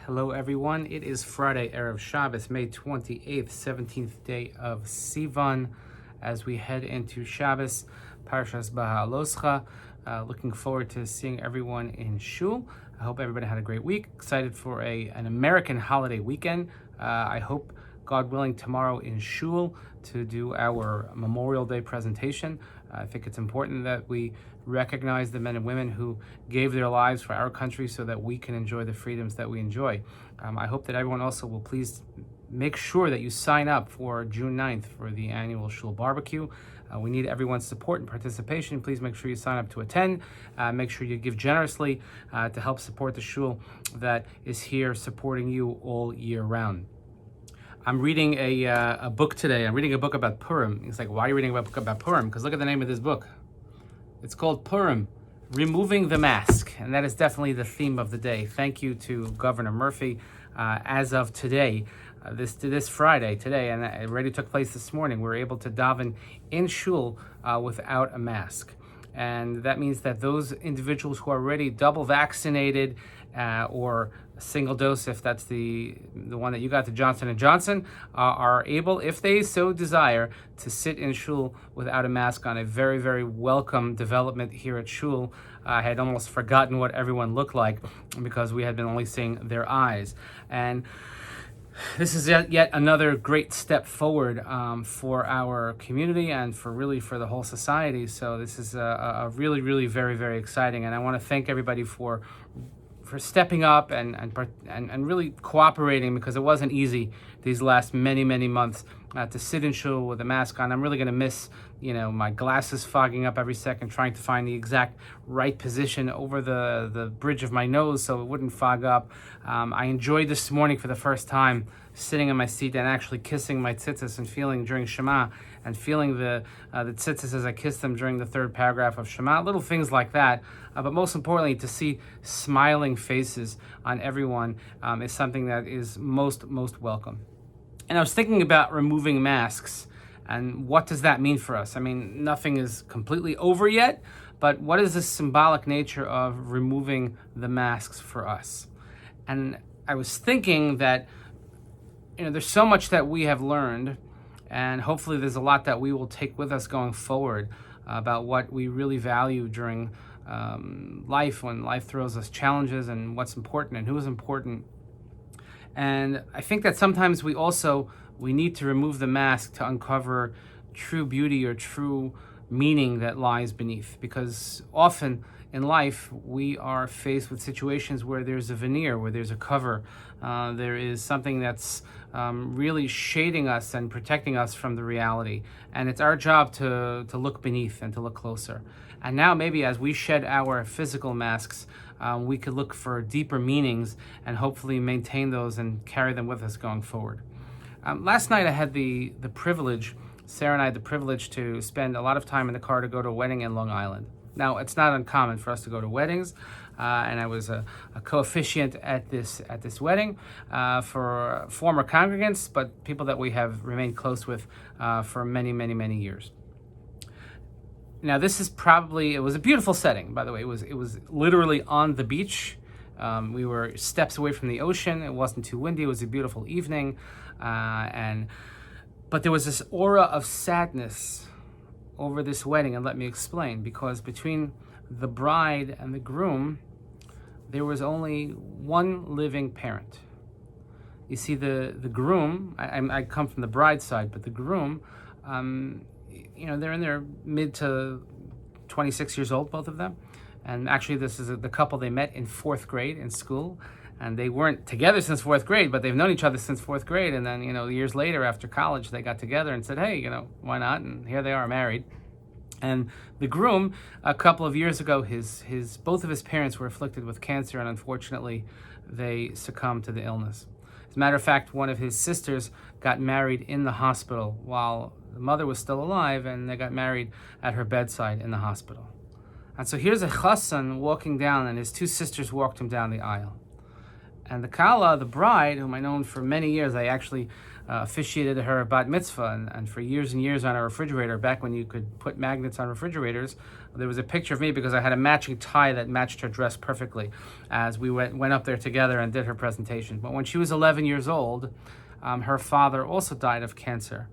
Hello everyone, it is Friday, Erev Shabbos, May 28th, 17th day of Sivan, as we head into Shabbos, Parshas Beha'alotcha. Looking forward to seeing everyone in Shul. I hope everybody had a great week. Excited for an American holiday weekend. I hope, God willing, tomorrow in Shul to do our Memorial Day presentation. I think it's important that we recognize the men and women who gave their lives for our country so that we can enjoy the freedoms that we enjoy. I hope that everyone also will please make sure that you sign up for June 9th for the annual Shul barbecue. We need everyone's support and participation. Please make sure you sign up to attend. Make sure you give generously to help support the Shul that is here supporting you all year round. I'm reading a book today. I'm reading a book about Purim. It's like, why are you reading a book about Purim? Because look at the name of this book. It's called Purim, Removing the Mask. And that is definitely the theme of the day. Thank you to Governor Murphy. As of today, this Friday, today, and it already took place this morning, we were able to daven in Shul without a mask. And that means that those individuals who are already double vaccinated or a single dose, if that's the one that you got, the Johnson & Johnson, are able, if they so desire, to sit in Shul without a mask on. A very, very welcome development here at Shul. I had almost forgotten what everyone looked like because we had been only seeing their eyes. And this is yet another great step forward for our community and for the whole society. So this is a really, really very, very exciting. And I want to thank everybody for stepping up and really cooperating, because it wasn't easy these last many months to sit in Shul with a mask on. I'm really going to miss, my glasses fogging up every second, trying to find the exact right position over the bridge of my nose so it wouldn't fog up. I enjoyed this morning for the first time sitting in my seat and actually kissing my tzitzis and feeling during Shema and feeling the tzitzis as I kissed them during the third paragraph of Shema. Little things like that. But most importantly, to see smiling faces on everyone is something that is most welcome. And I was thinking about removing masks and what does that mean for us? I mean, nothing is completely over yet, but what is the symbolic nature of removing the masks for us? And I was thinking that, there's so much that we have learned, and hopefully there's a lot that we will take with us going forward about what we really value during life, when life throws us challenges, and what's important and who is important. And I think that sometimes we need to remove the mask to uncover true beauty or true meaning that lies beneath, because often in life we are faced with situations where there's a veneer, where there's a cover, there is something that's really shading us and protecting us from the reality, and it's our job to look beneath and to look closer. And now maybe as we shed our physical masks, we could look for deeper meanings and hopefully maintain those and carry them with us going forward. Last night I had the privilege, Sarah and I had the privilege to spend a lot of time in the car to go to a wedding in Long Island. Now, it's not uncommon for us to go to weddings, and I was a co-officiant at this wedding for former congregants, but people that we have remained close with for many years. Now, this is it was a beautiful setting, by the way. It was literally on the beach. We were steps away from the ocean. It wasn't too windy. It was a beautiful evening, but there was this aura of sadness over this wedding, and let me explain. Because between the bride and the groom, there was only one living parent. You see, the groom, I come from the bride's side, but the groom, they're in their mid to 26 years old, both of them. And actually, this is the couple they met in 4th grade in school. And they weren't together since 4th grade, but they've known each other since 4th grade. And then, years later after college, they got together and said, hey, why not? And here they are married. And the groom, a couple of years ago, both of his parents were afflicted with cancer, and unfortunately, they succumbed to the illness. As a matter of fact, one of his sisters got married in the hospital while the mother was still alive, and they got married at her bedside in the hospital. And so here's a chassan walking down, and his two sisters walked him down the aisle. And the Kala, the bride, whom I known for many years, I actually officiated her bat mitzvah, and for years and years on a refrigerator, back when you could put magnets on refrigerators, there was a picture of me because I had a matching tie that matched her dress perfectly as we went up there together and did her presentation. But when she was 11 years old, her father also died of cancer.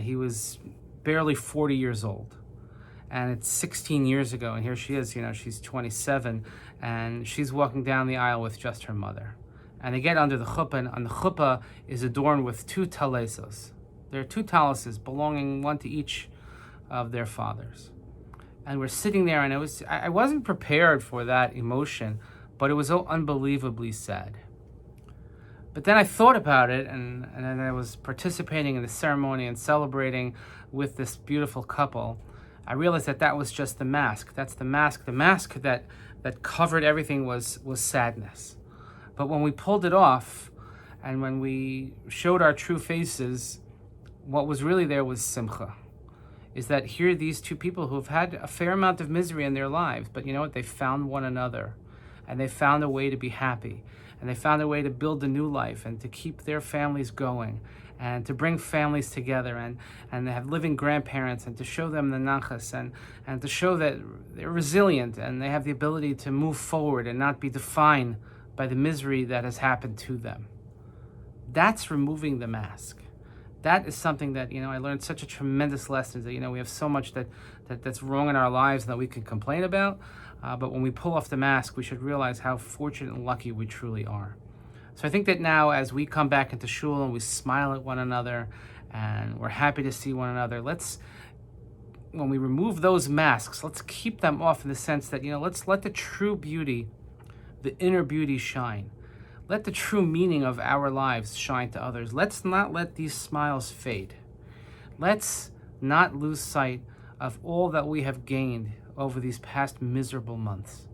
He was barely 40 years old. And it's 16 years ago, and here she is, she's 27, and she's walking down the aisle with just her mother. And they get under the chuppah, and on the chuppah is adorned with 2 talesos. There are 2 talises belonging one to each of their fathers. And we're sitting there, and I wasn't prepared for that emotion, but it was so unbelievably sad. But then I thought about it, and then I was participating in the ceremony and celebrating with this beautiful couple. I realized that was just the mask. That's the mask. The mask that covered everything was sadness. But when we pulled it off, and when we showed our true faces, what was really there was simcha. Is that here are these 2 people who have had a fair amount of misery in their lives, but you know what? They found one another, and they found a way to be happy, and they found a way to build a new life and to keep their families going, and to bring families together, and they have living grandparents, and to show them the nachas, and to show that they're resilient and they have the ability to move forward and not be defined by the misery that has happened to them. That's removing the mask. That is something that, I learned such a tremendous lesson that, we have so much that's wrong in our lives that we can complain about. But when we pull off the mask, we should realize how fortunate and lucky we truly are. So I think that now, as we come back into shul and we smile at one another and we're happy to see one another, when we remove those masks, let's keep them off in the sense that, let's let the true beauty, the inner beauty shine. Let the true meaning of our lives shine to others. Let's not let these smiles fade. Let's not lose sight of all that we have gained over these past miserable months.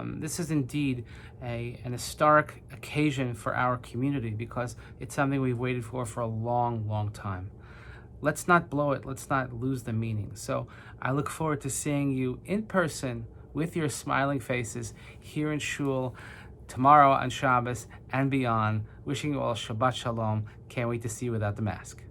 This is indeed an historic occasion for our community because it's something we've waited for a long, long time. Let's not blow it. Let's not lose the meaning. So I look forward to seeing you in person with your smiling faces here in shul tomorrow on Shabbos and beyond. Wishing you all Shabbat Shalom. Can't wait to see you without the mask.